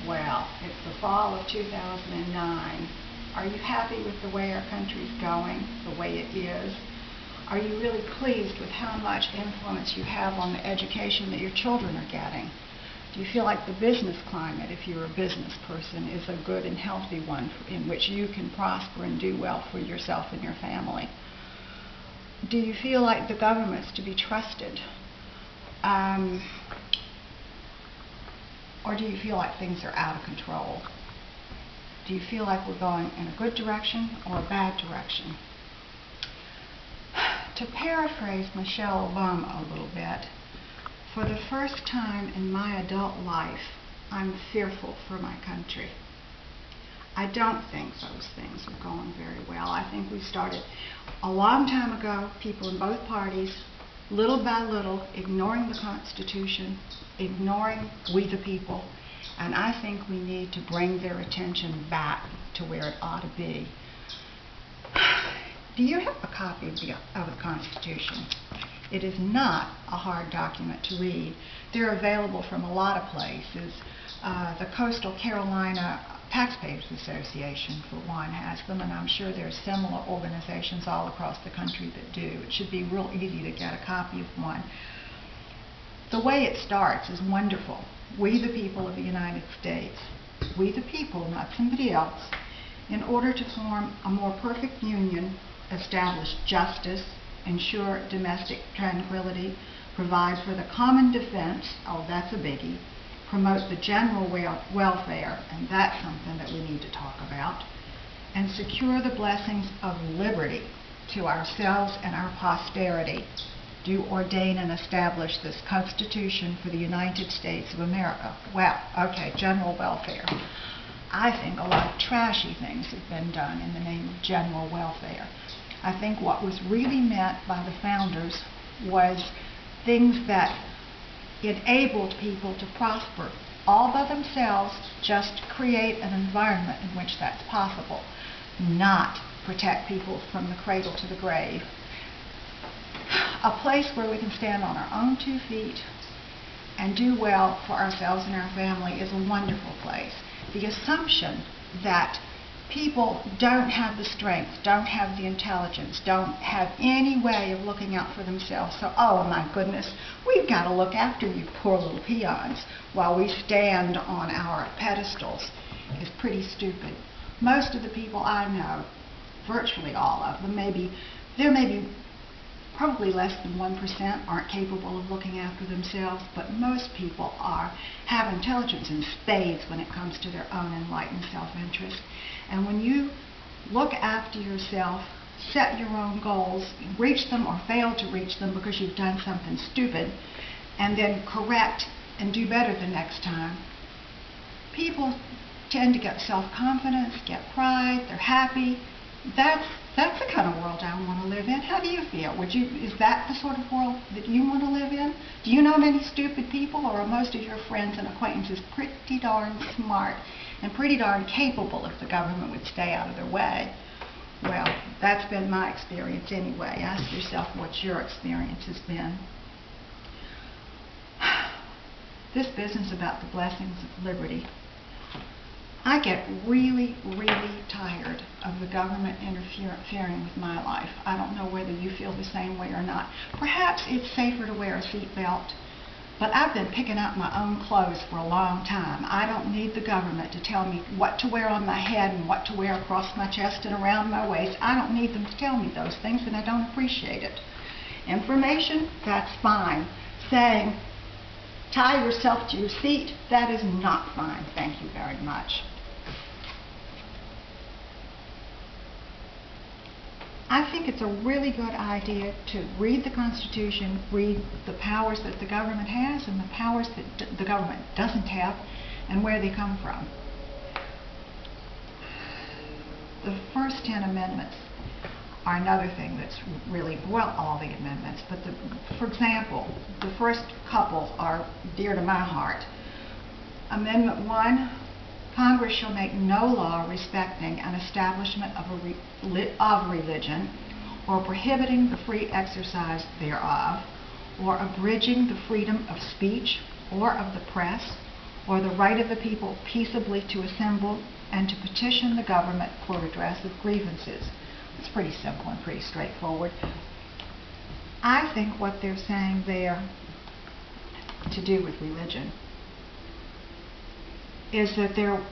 Well, it's the fall of 2009. Are you happy with the way our country's going, the way it is? Are you really pleased with how much influence you have on the education that your children are getting? Do you feel like the business climate, if you're a business person, is a good and healthy one in which you can prosper and do well for yourself and your family? Do you feel like the government's to be trusted? Or do you feel like things are out of control? Do you feel like we're going in a good direction or a bad direction? To paraphrase Michelle Obama a little bit, for the first time in my adult life, I'm fearful for my country. I don't think those things are going very well. I think we started a long time ago, people in both parties, little by little, ignoring the Constitution, ignoring we the people, and I think we need to bring their attention back to where it ought to be. Do you have a copy of the Constitution? It is not a hard document to read. They're available from a lot of places. The Coastal Carolina Taxpayers Association, for one, has them, and I'm sure there are similar organizations all across the country that do. It should be real easy to get a copy of one. The way it starts is wonderful. We, the people of the United States, we, the people, not somebody else, in order to form a more perfect union, establish justice, ensure domestic tranquility, provide for the common defense, oh, that's a biggie, promote the general welfare, and that's something that we need to talk about, and secure the blessings of liberty to ourselves and our posterity, do ordain and establish this Constitution for the United States of America. Well, okay, general welfare. I think a lot of trashy things have been done in the name of general welfare. I think what was really meant by the founders was things that enabled people to prosper all by themselves, just create an environment in which that's possible, not protect people from the cradle to the grave. A place where we can stand on our own 2 feet and do well for ourselves and our family is a wonderful place. The assumption that people don't have the strength, don't have the intelligence, don't have any way of looking out for themselves. So, oh my goodness, we've got to look after you poor little peons while we stand on our pedestals is pretty stupid. Most of the people I know, virtually all of them, there may be probably less than 1% aren't capable of looking after themselves, but most people have intelligence in spades when it comes to their own enlightened self-interest. And when you look after yourself, set your own goals, reach them or fail to reach them because you've done something stupid, and then correct and do better the next time, people tend to get self-confidence, get pride, they're happy. That's the kind of world I want to live in. How do you feel? Is that the sort of world that you want to live in? Do you know many stupid people, or are most of your friends and acquaintances pretty darn smart and pretty darn capable if the government would stay out of their way? Well, that's been my experience anyway. Ask yourself what your experience has been. This business about the blessings of liberty. I get really, really tired of the government interfering with my life. I don't know whether you feel the same way or not. Perhaps it's safer to wear a seatbelt, but I've been picking out my own clothes for a long time. I don't need the government to tell me what to wear on my head and what to wear across my chest and around my waist. I don't need them to tell me those things, and I don't appreciate it. Information, that's fine. Saying, tie yourself to your seat, that is not fine. Thank you very much. I think it's a really good idea to read the Constitution, read the powers that the government has and the powers that the government doesn't have, and where they come from. The first 10 amendments are another thing that's really, well, all the amendments, but for example, the first couple are dear to my heart. Amendment 1, Congress shall make no law respecting an establishment of religion, or prohibiting the free exercise thereof, or abridging the freedom of speech or of the press, or the right of the people peaceably to assemble and to petition the government for redress of grievances. It's pretty simple and pretty straightforward. I think what they're saying there to do with religion is that there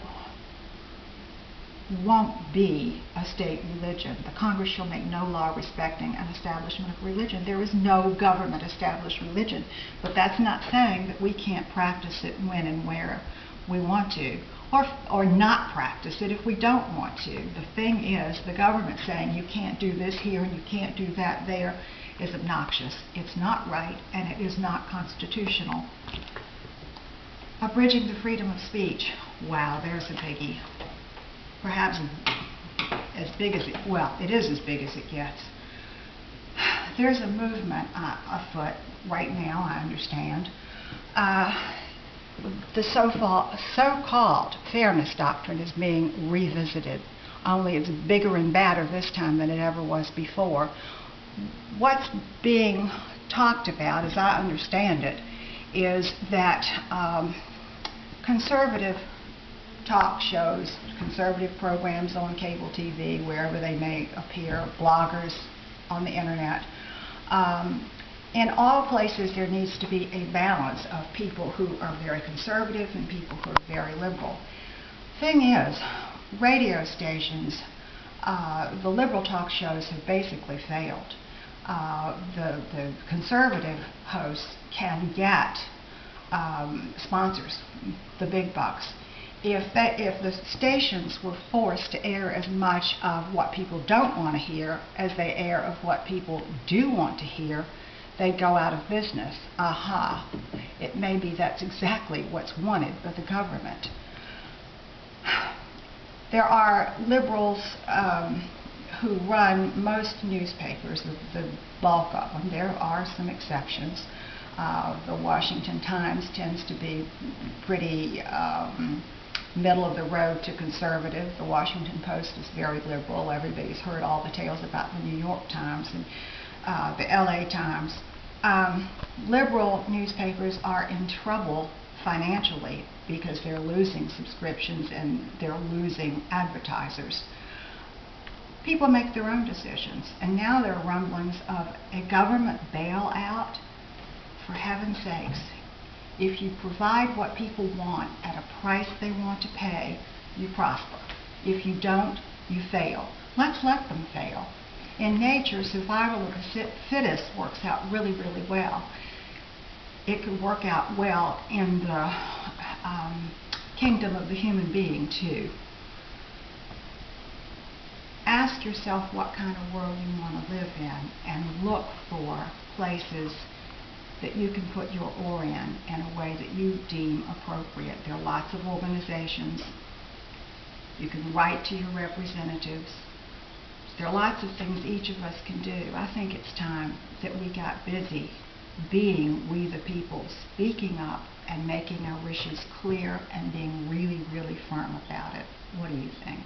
won't be a state religion. The Congress shall make no law respecting an establishment of religion. There is no government established religion, but that's not saying that we can't practice it when and where we want to, or not practice it if we don't want to. The thing is, the government saying you can't do this here and you can't do that there is obnoxious. It's not right, and it is not constitutional. Abridging the freedom of speech. Wow, there's a biggie. Perhaps as big as it is as big as it gets. There's a movement afoot right now, I understand. The so-called fairness doctrine is being revisited, only it's bigger and badder this time than it ever was before. What's being talked about, as I understand it, is that conservative talk shows, conservative programs on cable TV, wherever they may appear, bloggers on the internet. In all places there needs to be a balance of people who are very conservative and people who are very liberal. Thing is, radio stations, the liberal talk shows have basically failed. The conservative hosts can get sponsors, the big bucks. If the stations were forced to air as much of what people don't want to hear as they air of what people do want to hear, they'd go out of business. Aha. It may be that's exactly what's wanted by the government. There are liberals who run most newspapers, the bulk of them. There are some exceptions. The Washington Times tends to be pretty middle of the road to conservative. The Washington Post is very liberal. Everybody's heard all the tales about the New York Times and the LA Times. Liberal newspapers are in trouble financially because they're losing subscriptions and they're losing advertisers. People make their own decisions, and now there are rumblings of a government bailout. For heaven's sakes, if you provide what people want at a price they want to pay, you prosper. If you don't, you fail. Let's let them fail. In nature, survival of the fittest works out really, really well. It could work out well in the kingdom of the human being, too. Ask yourself what kind of world you want to live in and look for places that you can put your oar in a way that you deem appropriate. There are lots of organizations. You can write to your representatives. There are lots of things each of us can do. I think it's time that we got busy being we the people, speaking up and making our wishes clear and being really, really firm about it. What do you think?